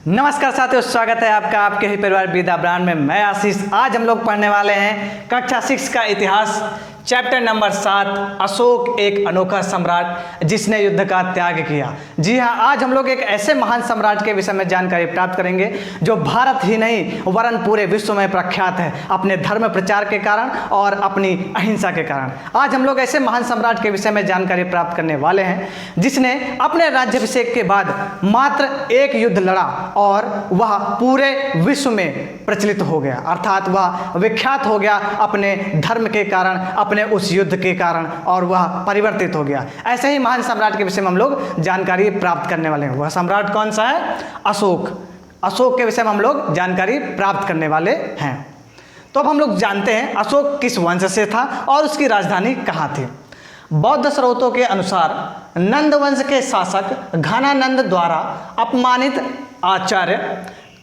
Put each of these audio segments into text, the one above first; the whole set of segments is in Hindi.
नमस्कार साथियों, स्वागत है आपका आपके ही परिवार विद्या ब्रांड में। मैं आशीष। आज हम लोग पढ़ने वाले हैं कक्षा 6 का इतिहास, चैप्टर नंबर 7, अशोक एक अनोखा सम्राट जिसने युद्ध का त्याग किया। जी हाँ, आज हम लोग एक ऐसे महान सम्राट के विषय में जानकारी प्राप्त करेंगे जो भारत ही नहीं वरन पूरे विश्व में प्रख्यात है अपने धर्म प्रचार के कारण और अपनी अहिंसा के कारण। आज हम लोग ऐसे महान सम्राट के विषय में जानकारी प्राप्त करने वाले हैं जिसने अपने राज्याभिषेक के बाद मात्र एक युद्ध लड़ा और वह पूरे विश्व में प्रचलित हो गया, अर्थात वह विख्यात हो गया अपने धर्म के कारण, अपने उस युद्ध के कारण, और वह परिवर्तित हो गया। ऐसे ही महान सम्राट के विषय में हम लोग जानकारी प्राप्त करने वाले हैं। वह सम्राट कौन सा है? अशोक। अशोक के विषय में हम लोग जानकारी प्राप्त करने वाले हैं। तो अब हम लोग जानते हैं अशोक किस वंश से था और उसकी राजधानी कहाँ थी। बौद्ध स्रोतों के अनुसार नंद वंश के शासक घनानंद द्वारा अपमानित आचार्य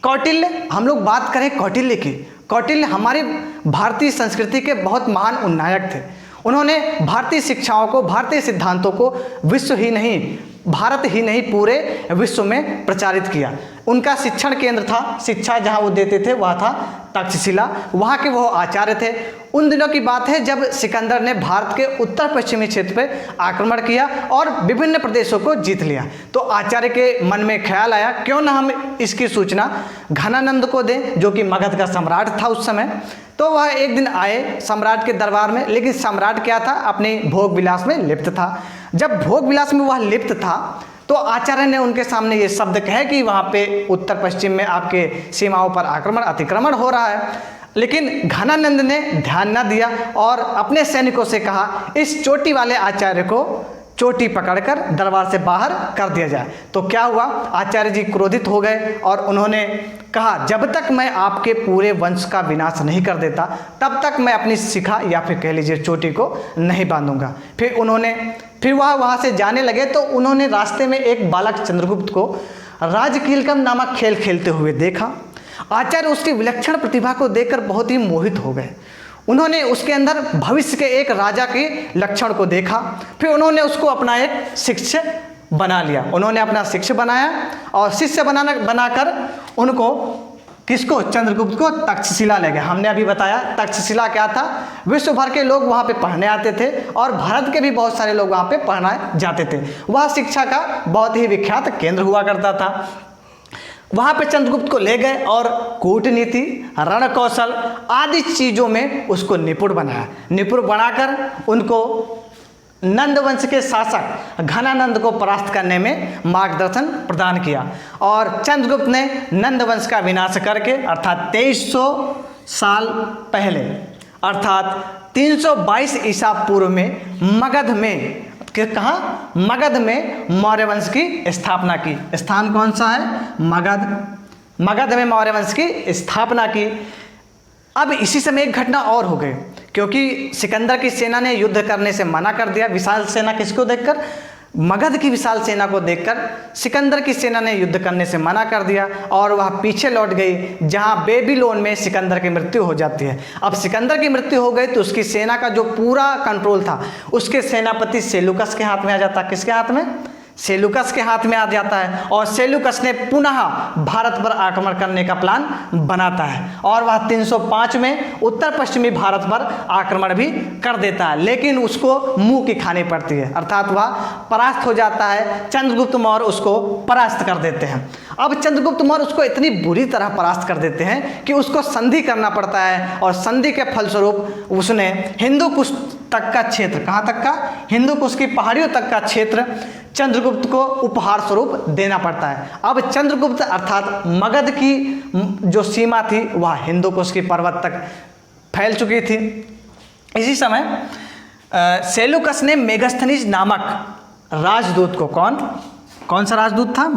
कौटिल्य, हम लोग बात करें कौटिल्य की, कौटिल्य हमारी भारतीय संस्कृति के बहुत महान उन्नायक थे। उन्होंने भारतीय शिक्षाओं को, भारतीय सिद्धांतों को विश्व ही नहीं, भारत ही नहीं पूरे विश्व में प्रचारित किया। उनका शिक्षण केंद्र था, शिक्षा जहाँ वो देते थे वह था तक्षशिला। वहाँ के वो आचार्य थे। उन दिनों की बात है जब सिकंदर ने भारत के उत्तर पश्चिमी क्षेत्र पर आक्रमण किया और विभिन्न प्रदेशों को जीत लिया। तो आचार्य के मन में ख्याल आया क्यों ना हम इसकी सूचना घनानंद को दें, जो कि मगध का सम्राट था उस समय। तो वह एक दिन आए सम्राट के दरबार में, लेकिन सम्राट क्या था? अपने भोग विलास में लिप्त था। जब भोग विलास में वह लिप्त था तो आचार्य ने उनके सामने ये शब्द कहे कि वहाँ पे उत्तर पश्चिम में आपके सीमाओं पर आक्रमण अतिक्रमण हो रहा है। लेकिन घनानंद ने ध्यान न दिया और अपने सैनिकों से कहा इस चोटी वाले आचार्य को चोटी पकड़कर दरबार से बाहर कर दिया जाए। तो क्या हुआ? आचार्य जी क्रोधित हो गए और उन्होंने कहा जब तक मैं आपके पूरे वंश का विनाश नहीं कर देता तब तक मैं अपनी शिखा या फिर कह लीजिए चोटी को नहीं बांधूंगा। फिर वह वहाँ से जाने लगे तो उन्होंने रास्ते में एक बालक चंद्रगुप्त को राजकीलकम नामक खेल खेलते हुए देखा। आचार्य उसकी विलक्षण प्रतिभा को देखकर बहुत ही मोहित हो गए। उन्होंने उसके अंदर भविष्य के एक राजा के लक्षण को देखा। फिर उन्होंने उसको अपना एक शिष्य बना लिया। उन्होंने अपना शिष्य बनाया और शिष्य बनाकर उनको किसको? चंद्रगुप्त को तक्षशिला ले गए। हमने अभी बताया तक्षशिला क्या था? विश्व भर के लोग वहाँ पे पढ़ने आते थे और भारत के भी बहुत सारे लोग वहाँ पे पढ़ने जाते थे। वह शिक्षा का बहुत ही विख्यात केंद्र हुआ करता था। वहाँ पे चंद्रगुप्त को ले गए और कूटनीति, रण कौशल आदि चीज़ों में उसको निपुण बनाया। निपुण बनाकर उनको नंद वंश के शासक घनानंद को परास्त करने में मार्गदर्शन प्रदान किया और चंद्रगुप्त ने नंद वंश का विनाश करके अर्थात 2300 साल पहले अर्थात 322 ईसा पूर्व में मगध में, कहाँ? मगध में मौर्य वंश की स्थापना की। स्थान कौन सा है? मगध। मगध में मौर्य वंश की स्थापना की। अब इसी समय एक घटना और हो गई, क्योंकि सिकंदर की सेना ने युद्ध करने से मना कर दिया। विशाल सेना किसको देखकर? मगध की विशाल सेना को देखकर सिकंदर की सेना ने युद्ध करने से मना कर दिया और वह पीछे लौट गई, जहां बेबीलोन में सिकंदर की मृत्यु हो जाती है। अब सिकंदर की मृत्यु हो गई तो उसकी सेना का जो पूरा कंट्रोल था उसके सेनापति सेलुकस के हाथ में आ जाता। किसके हाथ में? सेलुकस के हाथ में आ जाता है और सेलुकस ने पुनः भारत पर आक्रमण करने का प्लान बनाता है और वह 305 में उत्तर पश्चिमी भारत पर आक्रमण भी कर देता है, लेकिन उसको मुंह की खानी पड़ती है, अर्थात वह परास्त हो जाता है। चंद्रगुप्त मौर्य उसको परास्त कर देते हैं। अब चंद्रगुप्त मौर्य उसको इतनी बुरी तरह परास्त कर देते हैं कि उसको संधि करना पड़ता है और संधि के फलस्वरूप उसने हिंदू कुश तक का क्षेत्र, कहाँ तक का? हिंदू कुश की पहाड़ियों तक का क्षेत्र चंद्रगुप्त को उपहार स्वरूप देना पड़ता है। अब चंद्रगुप्त अर्थात मगध की जो सीमा थी वह हिंदू कुश की पर्वत तक फैल चुकी थी। इसी समय सेलुकस ने मेगस्थनीज नामक राजदूत को, कौन सा राजदूत था?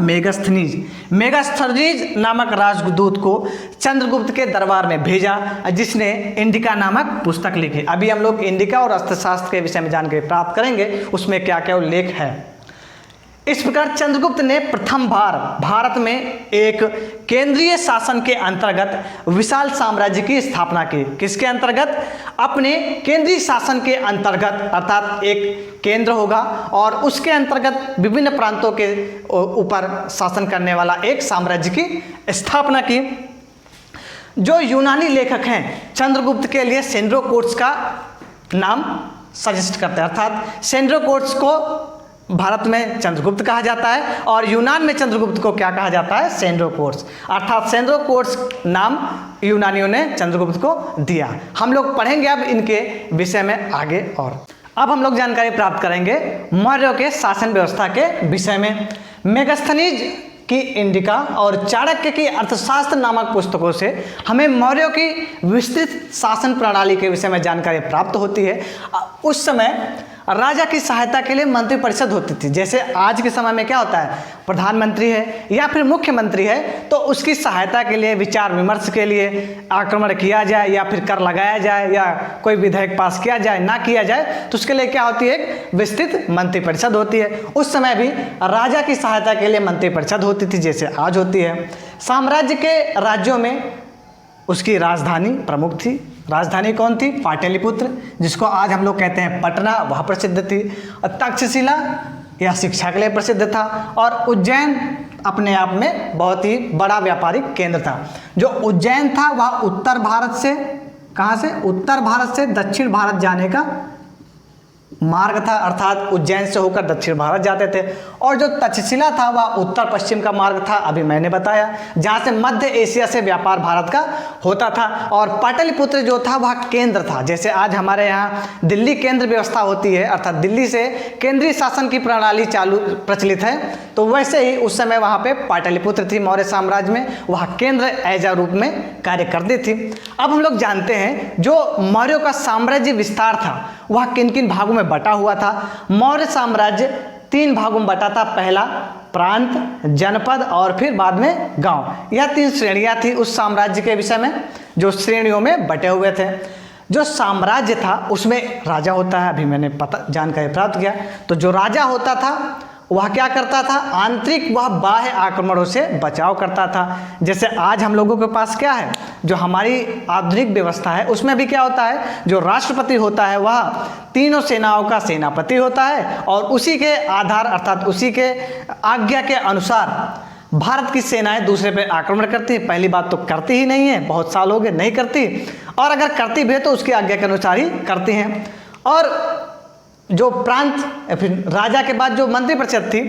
मेगस्थनीज नामक राजदूत को चंद्रगुप्त के दरबार में भेजा, जिसने इंडिका नामक पुस्तक लिखी। अभी हम लोग इंडिका और अर्थशास्त्र के विषय में जानकारी प्राप्त करेंगे, उसमें क्या क्या उल्लेख है। इस प्रकार चंद्रगुप्त ने प्रथम बार भारत में एक केंद्रीय शासन के अंतर्गत विशाल साम्राज्य की स्थापना की। किसके अंतर्गत? अपने केंद्रीय शासन के अंतर्गत, अर्थात एक केंद्र होगा और उसके अंतर्गत विभिन्न प्रांतों के ऊपर शासन करने वाला एक साम्राज्य की स्थापना की। जो यूनानी लेखक हैं चंद्रगुप्त के लिए सेंड्रोकोट्स का नाम सजेस्ट करते हैं, अर्थात सेंड्रोकोट्स को भारत में चंद्रगुप्त कहा जाता है और यूनान में चंद्रगुप्त को क्या कहा जाता है? सेंड्रोकोट्स, अर्थात सेंड्रोकोट्स नाम यूनानियों ने चंद्रगुप्त को दिया। हम लोग पढ़ेंगे अब इनके विषय में आगे। और अब हम लोग जानकारी प्राप्त करेंगे मौर्यों के शासन व्यवस्था के विषय में। मेगस्थनीज की इंडिका और चाणक्य की अर्थशास्त्र नामक पुस्तकों से हमें मौर्यों की विस्तृत शासन प्रणाली के विषय में जानकारी प्राप्त होती है। उस समय राजा की सहायता के लिए मंत्रिपरिषद होती थी। जैसे आज के समय में क्या होता है, प्रधानमंत्री है या फिर मुख्यमंत्री है तो उसकी सहायता के लिए, विचार विमर्श के लिए आक्रमण किया जाए या फिर कर लगाया जाए या कोई विधेयक पास किया जाए ना किया जाए तो उसके लिए क्या होती है? एक विस्तृत मंत्रिपरिषद होती है। उस समय भी राजा की सहायता के लिए मंत्रिपरिषद होती थी जैसे आज होती है। साम्राज्य के राज्यों में उसकी राजधानी प्रमुख थी। राजधानी कौन थी? पाटलिपुत्र, जिसको आज हम लोग कहते हैं पटना, वह प्रसिद्ध थी। तक्षशिला यह शिक्षा के लिए प्रसिद्ध था और उज्जैन अपने आप में बहुत ही बड़ा व्यापारिक केंद्र था। जो उज्जैन था वह उत्तर भारत से, कहाँ से? उत्तर भारत से दक्षिण भारत जाने का मार्ग था, अर्थात उज्जैन से होकर दक्षिण भारत जाते थे। और जो तक्षशिला था वह उत्तर पश्चिम का मार्ग था, अभी मैंने बताया, जहाँ से मध्य एशिया से व्यापार भारत का होता था। और पाटलिपुत्र जो था वह केंद्र था। जैसे आज हमारे यहाँ दिल्ली केंद्र व्यवस्था होती है, अर्थात दिल्ली से केंद्रीय शासन की प्रणाली प्रचलित है, तो वैसे ही उस समय वहाँ पे पाटलिपुत्र थी मौर्य साम्राज्य में, वह केंद्र ऐजा रूप में कार्य करती थी। अब हम लोग जानते हैं जो मौर्यों का साम्राज्य विस्तार था वह किन किन भागों में बटा हुआ था। मौर्य साम्राज्य 3 भागों में बटा था। पहला प्रांत, जनपद और फिर बाद में गांव। यह 3 श्रेणियां थी उस साम्राज्य के विषय में, जो श्रेणियों में बटे हुए थे। जो साम्राज्य था उसमें राजा होता है, अभी मैंने जानकारी प्राप्त किया। तो जो राजा होता था वह क्या करता था? आंतरिक वह बाह्य आक्रमणों से बचाव करता था। जैसे आज हम लोगों के पास क्या है, जो हमारी आधुनिक व्यवस्था है उसमें भी क्या होता है, जो राष्ट्रपति होता है वह तीनों सेनाओं का सेनापति होता है और उसी के आधार, अर्थात उसी के आज्ञा के अनुसार भारत की सेनाएं दूसरे पे आक्रमण करती हैं। पहली बात तो करती ही नहीं है, बहुत साल हो गए नहीं करती, और अगर करती भी है तो उसकी आज्ञा के अनुसार ही करती हैं। और जो प्रांत फिर राजा के बाद जो मंत्रिपरिषद थी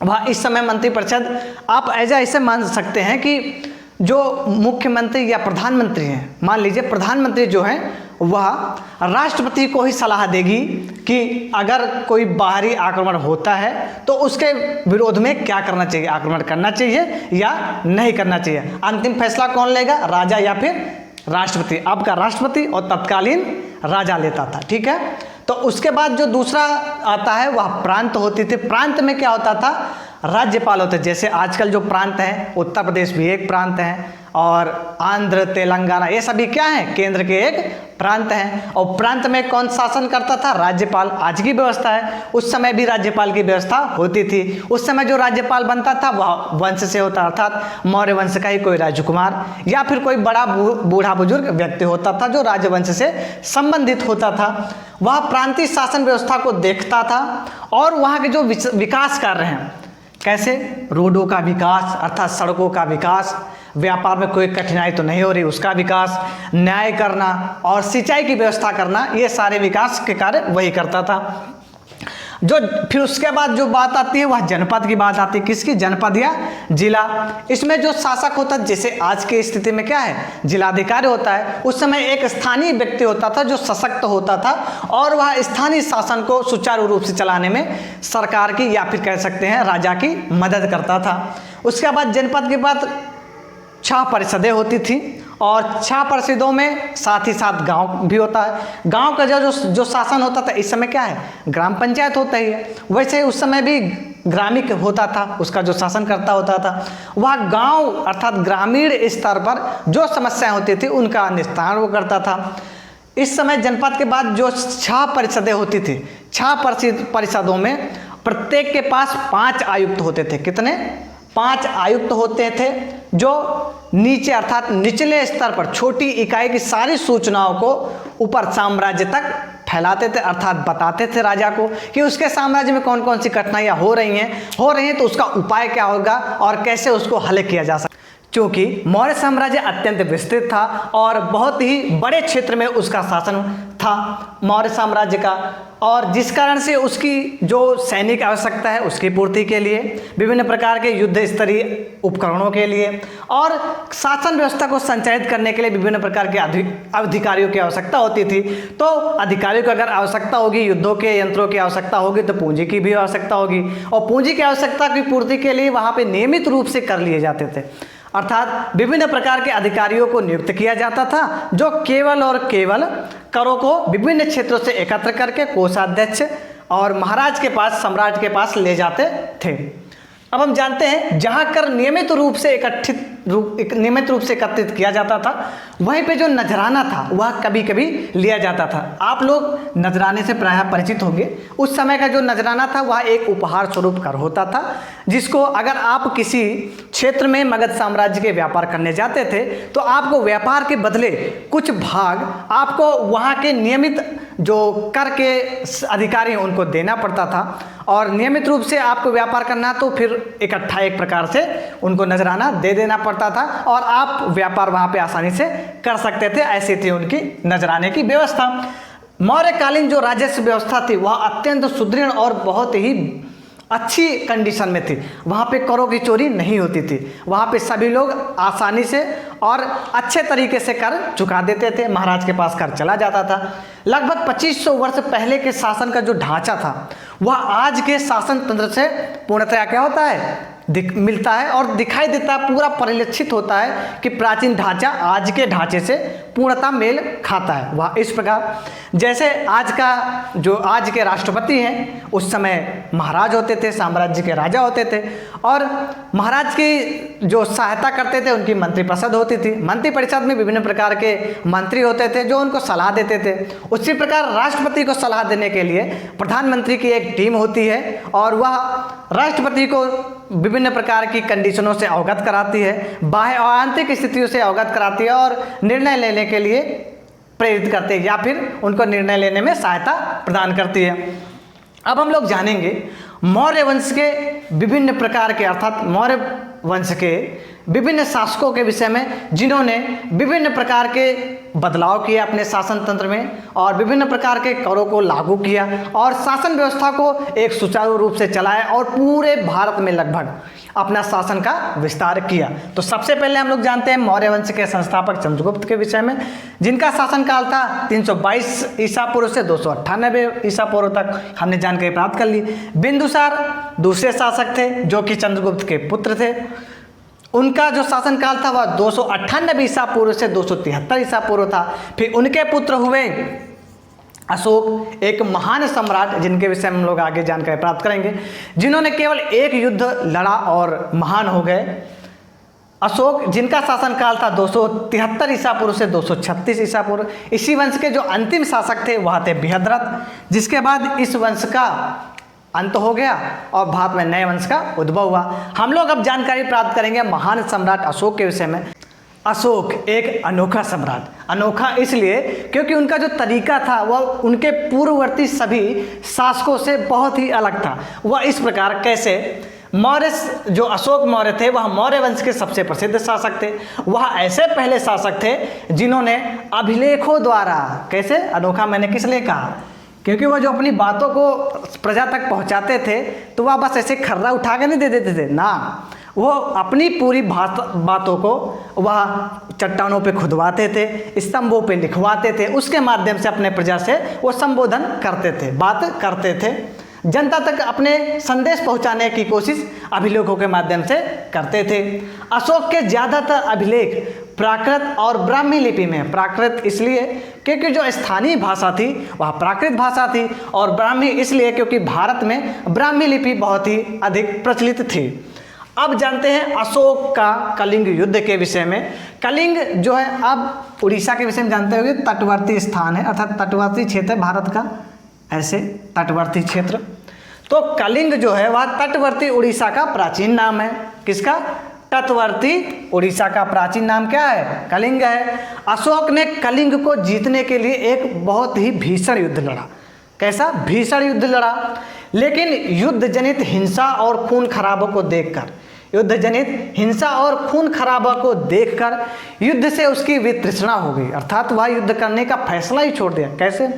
वह इस समय मंत्रिपरिषद आप ऐसे मान सकते हैं कि जो मुख्यमंत्री या प्रधानमंत्री हैं, मान लीजिए प्रधानमंत्री जो हैं वह राष्ट्रपति को ही सलाह देगी कि अगर कोई बाहरी आक्रमण होता है तो उसके विरोध में क्या करना चाहिए, आक्रमण करना चाहिए या नहीं करना चाहिए। अंतिम फैसला कौन लेगा, राजा या फिर राष्ट्रपति? अब का राष्ट्रपति और तत्कालीन राजा लेता था, ठीक है। तो उसके बाद जो दूसरा आता है वह प्रांत होती थी। प्रांत में क्या होता था, राज्यपाल होते। जैसे आजकल जो प्रांत हैं, उत्तर प्रदेश भी एक प्रांत है और आंध्र, तेलंगाना, ये सभी क्या हैं, केंद्र के एक प्रांत हैं। और प्रांत में कौन शासन करता था, राज्यपाल। आज की व्यवस्था है, उस समय भी राज्यपाल की व्यवस्था होती थी। उस समय जो राज्यपाल बनता था वह वंश से होता, अर्थात मौर्य वंश का ही कोई राजकुमार या फिर कोई बड़ा बूढ़ा बुजुर्ग व्यक्ति होता था जो राजवंश से संबंधित होता था। वह प्रांतीय शासन व्यवस्था को देखता था और वहाँ के जो विकास कार्य हैं, कैसे रोडों का विकास, अर्थात सड़कों का विकास, व्यापार में कोई कठिनाई तो नहीं हो रही उसका विकास, न्याय करना और सिंचाई की व्यवस्था करना, ये सारे विकास के कार्य वही करता था। जो फिर उसके बाद जो बात आती है वह जनपद की बात आती है। किसकी? जनपद या जिला। इसमें जो शासक होता है, जैसे आज की स्थिति में क्या है, जिलाधिकारी होता है, उस समय एक स्थानीय व्यक्ति होता था जो सशक्त होता था और वह स्थानीय शासन को सुचारू रूप से चलाने में सरकार की या फिर कह सकते हैं राजा की मदद करता था। उसके बाद जनपद के बाद 6 परिषदें होती थी और 6 परिषदों में साथ ही साथ गांव भी होता है। गांव का जो शासन होता था, इस समय क्या है, ग्राम पंचायत होता ही है, वैसे उस समय भी ग्रामीण होता था, उसका जो शासनकर्ता होता था वह गांव अर्थात ग्रामीण स्तर पर जो समस्याएं होती थी उनका निस्तारण वो करता था। इस समय जनपद के बाद जो 6 परिषदें होती थी, 6 परिषदों में प्रत्येक के पास 5 आयुक्त होते थे। कितने? 5 आयुक्त होते थे जो नीचे अर्थात निचले स्तर पर छोटी इकाई की सारी सूचनाओं को ऊपर साम्राज्य तक फैलाते थे, अर्थात बताते थे राजा को कि उसके साम्राज्य में कौन कौन सी कठिनाइयाँ हो रही हैं तो उसका उपाय क्या होगा और कैसे उसको हल किया जा सकता। क्योंकि मौर्य साम्राज्य अत्यंत विस्तृत था और बहुत ही बड़े क्षेत्र में उसका शासन था मौर्य साम्राज्य का, और जिस कारण से उसकी जो सैनिक आवश्यकता है उसकी पूर्ति के लिए, विभिन्न प्रकार के युद्ध स्तरीय उपकरणों के लिए और शासन व्यवस्था को संचालित करने के लिए विभिन्न प्रकार के अधिकारियों की आवश्यकता होती थी। तो अधिकारियों को अगर आवश्यकता होगी, युद्धों के यंत्रों की आवश्यकता होगी, तो पूंजी की भी आवश्यकता होगी, और पूंजी की आवश्यकता की पूर्ति के लिए वहाँ पर नियमित रूप से कर लिए जाते थे, अर्थात विभिन्न प्रकार के अधिकारियों को नियुक्त किया जाता था जो केवल और केवल करों को विभिन्न क्षेत्रों से एकत्र करके कोषाध्यक्ष और महाराज के पास, सम्राट के पास ले जाते थे। अब हम जानते हैं जहां कर नियमित रूप से एकत्रित किया जाता था, वहीं पे जो नजराना था वह कभी कभी लिया जाता था। आप लोग नजराने से प्रायः परिचित होंगे। उस समय का जो नजराना था वह एक उपहार स्वरूप कर होता था, जिसको अगर आप किसी क्षेत्र में मगध साम्राज्य के व्यापार करने जाते थे तो आपको व्यापार के बदले कुछ भाग आपको वहाँ के नियमित जो कर के अधिकारी हैं उनको देना पड़ता था, और नियमित रूप से आपको व्यापार करना तो फिर इकट्ठा एक प्रकार से उनको नजराना दे देना पड़ता था और आप व्यापार वहाँ पे आसानी से कर सकते थे। ऐसी थी उनकी नजराने की व्यवस्था। मौर्यकालीन जो राजस्व व्यवस्था थी वह अत्यंत सुदृढ़ और बहुत ही अच्छी कंडीशन में थी। वहाँ पे करों की चोरी नहीं होती थी, वहाँ पे सभी लोग आसानी से और अच्छे तरीके से कर चुका देते थे, महाराज के पास कर चला जाता था। लगभग 2500 वर्ष पहले के शासन का जो ढांचा था वह आज के शासन तंत्र से पूर्णतया क्या होता है, मिलता है और दिखाई देता है, पूरा परिलक्षित होता है कि प्राचीन ढांचा आज के ढांचे से पूर्णतः मेल खाता है। वह इस प्रकार जैसे आज के राष्ट्रपति हैं उस समय महाराज होते थे, साम्राज्य के राजा होते थे, और महाराज की जो सहायता करते थे उनकी मंत्रिपरिषद होती थी। मंत्रिपरिषद में विभिन्न प्रकार के मंत्री होते थे जो उनको सलाह देते थे। उसी प्रकार राष्ट्रपति को सलाह देने के लिए प्रधानमंत्री की एक टीम होती है और वह राष्ट्रपति को विभिन्न प्रकार की कंडीशनों से अवगत कराती है, बाह्य और आंतरिक स्थितियों से अवगत कराती है और निर्णय लेने के लिए प्रेरित करते हैं या फिर उनको निर्णय लेने में सहायता प्रदान करती है। अब हम लोग जानेंगे मौर्य वंश के विभिन्न प्रकार के, अर्थात मौर्य वंश के विभिन्न शासकों के विषय में जिन्होंने विभिन्न प्रकार के बदलाव किए अपने शासन तंत्र में और विभिन्न प्रकार के करों को लागू किया और शासन व्यवस्था को एक सुचारू रूप से चलाया और पूरे भारत में लगभग अपना शासन का विस्तार किया। तो सबसे पहले हम लोग जानते हैं मौर्य वंश के संस्थापक चंद्रगुप्त के विषय में, जिनका शासनकाल था 322 ईसा पूर्व से 298 ईसा पूर्व तक हमने जानकारी प्राप्त कर ली। बिंदुसार दूसरे शासक थे जो कि चंद्रगुप्त के पुत्र थे। उनका जो शासनकाल था वह 298 ईसा पूर्व से 273 ईसा पूर्व था। फिर उनके पुत्र हुए अशोक, एक महान सम्राट जिनके विषय में हम लोग आगे जानकारी प्राप्त करेंगे, जिन्होंने केवल एक युद्ध लड़ा और महान हो गए। अशोक जिनका शासनकाल था 273 ईसा पूर्व से 236 ईसा पूर्व। इसी वंश के जो अंतिम शासक थे वह थे बृहद्रथ, जिसके बाद इस वंश का अंत हो गया और भारत में नए वंश का उद्भव हुआ। हम लोग अब जानकारी प्राप्त करेंगे महान सम्राट अशोक के विषय में। अशोक एक अनोखा सम्राट, अनोखा इसलिए क्योंकि उनका जो तरीका था वह उनके पूर्ववर्ती सभी शासकों से बहुत ही अलग था। वह इस प्रकार कैसे, मौर्य जो अशोक मौर्य थे वह मौर्य वंश के सबसे प्रसिद्ध शासक थे। वह ऐसे पहले शासक थे जिन्होंने अभिलेखों द्वारा, कैसे अनोखा मैंने किस लिए कहा, क्योंकि वह जो अपनी बातों को प्रजा तक पहुंचाते थे तो वह बस ऐसे खर्रा उठा के नहीं दे देते थे ना, वो अपनी पूरी बातों को वह चट्टानों पे खुदवाते थे, स्तंभों पे लिखवाते थे, उसके माध्यम से अपने प्रजा से वो संबोधन करते थे, बात करते थे, जनता तक अपने संदेश पहुंचाने की कोशिश अभिलेखों के माध्यम से करते थे। अशोक के ज़्यादातर अभिलेख प्राकृत और ब्राह्मी लिपि में, प्राकृत इसलिए क्योंकि जो स्थानीय भाषा थी वह प्राकृत भाषा थी और ब्राह्मी इसलिए क्योंकि भारत में ब्राह्मी लिपि बहुत ही अधिक प्रचलित थी। अब जानते हैं अशोक का कलिंग युद्ध के विषय में। कलिंग जो है अब उड़ीसा के विषय में जानते होंगे, तटवर्ती स्थान है, अर्थात तटवर्ती क्षेत्र है भारत का, ऐसे तटवर्ती क्षेत्र। तो कलिंग जो है वह तटवर्ती उड़ीसा का प्राचीन नाम है। किसका? तटवर्ती उड़ीसा का प्राचीन नाम क्या है? कलिंग है। अशोक ने कलिंग को जीतने के लिए एक बहुत ही भीषण युद्ध लड़ा। कैसा भीषण युद्ध लड़ा? लेकिन युद्ध जनित हिंसा और खून खराबों को देखकर, युद्ध जनित हिंसा और खून खराबा को देखकर युद्ध से उसकी वितृष्णा हो गई, अर्थात वह युद्ध करने का फैसला ही छोड़ दिया। कैसे?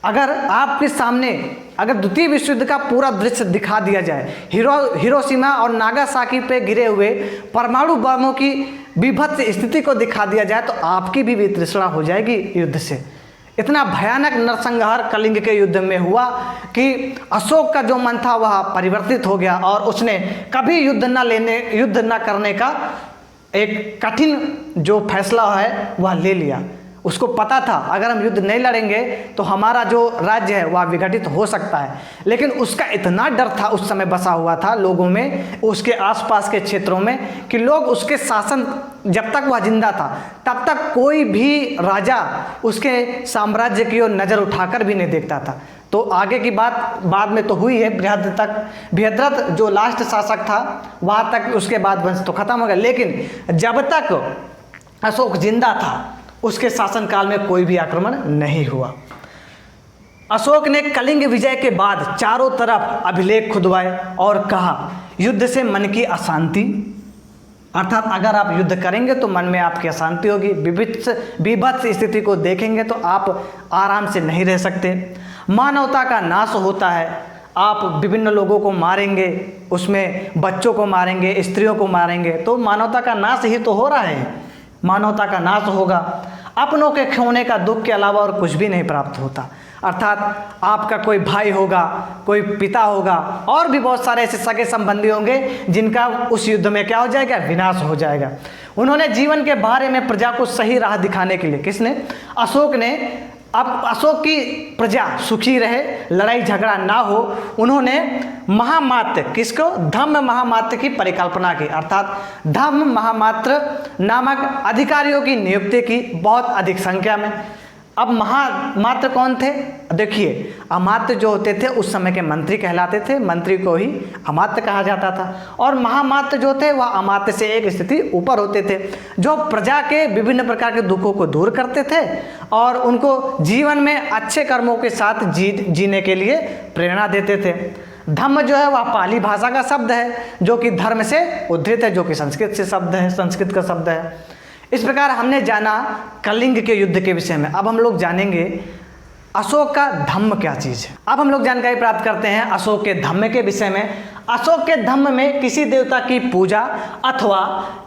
अगर आपके सामने अगर द्वितीय विश्व युद्ध का पूरा दृश्य दिखा दिया जाए, हिरोशिमा और नागासाकी पे गिरे हुए परमाणु बमों की विभत्स स्थिति को दिखा दिया जाए तो आपकी भी वितृष्णा हो जाएगी युद्ध से। इतना भयानक नरसंहार कलिंग के युद्ध में हुआ कि अशोक का जो मन था वह परिवर्तित हो गया और उसने कभी युद्ध न करने का एक कठिन जो फैसला है वह ले लिया। उसको पता था अगर हम युद्ध नहीं लड़ेंगे तो हमारा जो राज्य है वह विघटित हो सकता है, लेकिन उसका इतना डर था, उस समय बसा हुआ था लोगों में, उसके आसपास के क्षेत्रों में, कि लोग उसके शासन, जब तक वह जिंदा था तब तक कोई भी राजा उसके साम्राज्य की ओर नज़र उठाकर भी नहीं देखता था। तो आगे की बात बाद में तो हुई है, बृहद्रथ जो लास्ट शासक था वहाँ तक उसके बाद वंश तो खत्म हो गया, लेकिन जब तक अशोक जिंदा था उसके शासनकाल में कोई भी आक्रमण नहीं हुआ। अशोक ने कलिंग विजय के बाद चारों तरफ अभिलेख खुदवाए और कहा युद्ध से मन की अशांति, अर्थात अगर आप युद्ध करेंगे तो मन में आपकी अशांति होगी, विभत्स स्थिति को देखेंगे तो आप आराम से नहीं रह सकते, मानवता का नाश होता है, आप विभिन्न लोगों को मारेंगे, उसमें बच्चों को मारेंगे, स्त्रियों को मारेंगे, तो मानवता का नाश ही तो हो रहा है, मानवता का नाश होगा, अपनों के खोने का दुख के अलावा और कुछ भी नहीं प्राप्त होता। अर्थात आपका कोई भाई होगा, कोई पिता होगा और भी बहुत सारे ऐसे सगे संबंधी होंगे जिनका उस युद्ध में क्या हो जाएगा? विनाश हो जाएगा। उन्होंने जीवन के बारे में प्रजा को सही राह दिखाने के लिए, किसने? अशोक ने, अब अशोक की प्रजा सुखी रहे, लड़ाई झगड़ा ना हो, उन्होंने महामात्र, किसको? धम्म महामात्र की परिकल्पना की, अर्थात धम्म महामात्र नामक अधिकारियों की नियुक्ति की बहुत अधिक संख्या में। अब महामात्र कौन थे? देखिए, अमात्य जो होते थे उस समय के मंत्री कहलाते थे, मंत्री को ही अमात्य कहा जाता था, और महामात्र जो थे वह अमात्य से एक स्थिति ऊपर होते थे, जो प्रजा के विभिन्न प्रकार के दुखों को दूर करते थे और उनको जीवन में अच्छे कर्मों के साथ जीने के लिए प्रेरणा देते थे। धम्म जो है वह पाली भाषा का शब्द है जो कि धर्म से उद्धृत है, जो कि संस्कृत से शब्द है, संस्कृत का शब्द है। इस प्रकार हमने जाना कलिंग के युद्ध के विषय में। अब हम लोग जानेंगे अशोक का धम्म क्या चीज़ है। अब हम लोग जानकारी प्राप्त करते हैं अशोक के धम्म के विषय में। अशोक के धम्म में किसी देवता की पूजा अथवा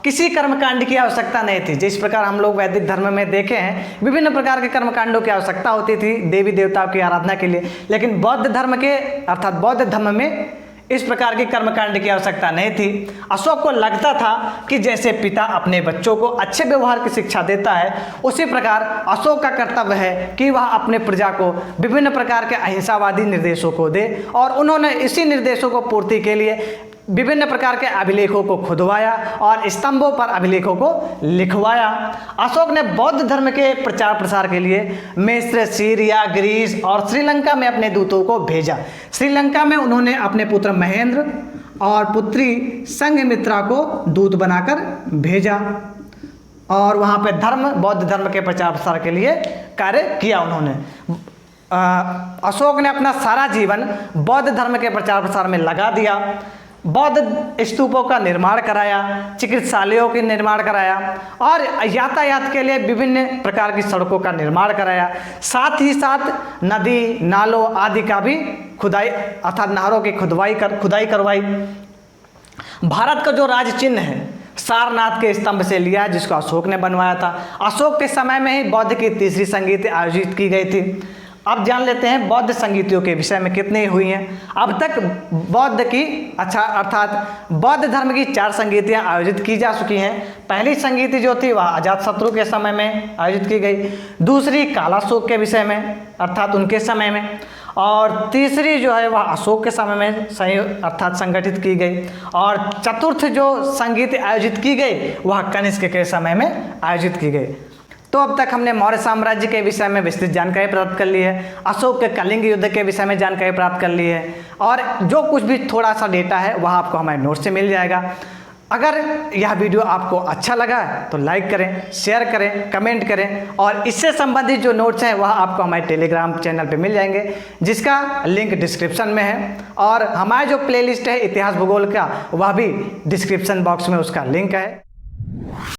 किसी कर्मकांड की आवश्यकता नहीं थी। जिस प्रकार हम लोग वैदिक धर्म में देखे हैं विभिन्न प्रकार के कर्मकांडों की आवश्यकता होती थी देवी देवताओं की आराधना के लिए, लेकिन बौद्ध धर्म के अर्थात बौद्ध धर्म में इस प्रकार की कर्मकांड की आवश्यकता नहीं थी। अशोक को लगता था कि जैसे पिता अपने बच्चों को अच्छे व्यवहार की शिक्षा देता है, उसी प्रकार अशोक का कर्तव्य है कि वह अपने प्रजा को विभिन्न प्रकार के अहिंसावादी निर्देशों को दे, और उन्होंने इसी निर्देशों को पूर्ति के लिए विभिन्न प्रकार के अभिलेखों को खुदवाया और स्तंभों पर अभिलेखों को लिखवाया। अशोक ने बौद्ध धर्म के प्रचार प्रसार के लिए मिस्र, सीरिया, ग्रीस और श्रीलंका में अपने दूतों को भेजा। श्रीलंका में उन्होंने अपने पुत्र महेंद्र और पुत्री संघमित्रा को दूत बनाकर भेजा और वहाँ पे बौद्ध धर्म के प्रचार प्रसार के लिए कार्य किया। उन्होंने अशोक ने अपना सारा जीवन बौद्ध धर्म के प्रचार प्रसार में लगा दिया। बौद्ध स्तूपों का निर्माण कराया, चिकित्सालयों के निर्माण कराया और यातायात के लिए विभिन्न प्रकार की सड़कों का निर्माण कराया। साथ ही साथ नदी, नालों आदि का भी खुदाई अर्थात नहरों की खुदाई करवाई। भारत का जो राज चिन्ह है सारनाथ के स्तंभ से लिया, जिसको अशोक ने बनवाया था। अशोक के समय में ही बौद्ध की तीसरी संगीति आयोजित की गई थी। अब जान लेते हैं बौद्ध संगीतियों के विषय में कितनी हुई हैं। अब तक बौद्ध की अर्थात बौद्ध धर्म की 4 संगीतियाँ आयोजित की जा चुकी हैं। पहली संगीति जो थी वह अजातशत्रु के समय में आयोजित की गई, दूसरी कालाशोक के विषय में अर्थात उनके समय में, और तीसरी जो है वह अशोक के समय में अर्थात संगठित की गई, और चतुर्थ जो संगीत आयोजित की गई वह कनिष्क के समय में आयोजित की गई। तो तो अब तक हमने मौर्य साम्राज्य के विषय में विस्तृत जानकारी प्राप्त कर ली है, अशोक के कलिंग युद्ध के विषय में जानकारी प्राप्त कर ली है, और जो कुछ भी थोड़ा सा डेटा है वह आपको हमारे नोट से मिल जाएगा। अगर यह वीडियो आपको अच्छा लगा तो लाइक करें, शेयर करें, कमेंट करें, और इससे संबंधित जो नोट्स हैं वह आपको हमारे टेलीग्राम चैनल पे मिल जाएंगे, जिसका लिंक डिस्क्रिप्शन में है, और हमारा जो प्लेलिस्ट है इतिहास भूगोल का वह भी डिस्क्रिप्शन बॉक्स में उसका लिंक है।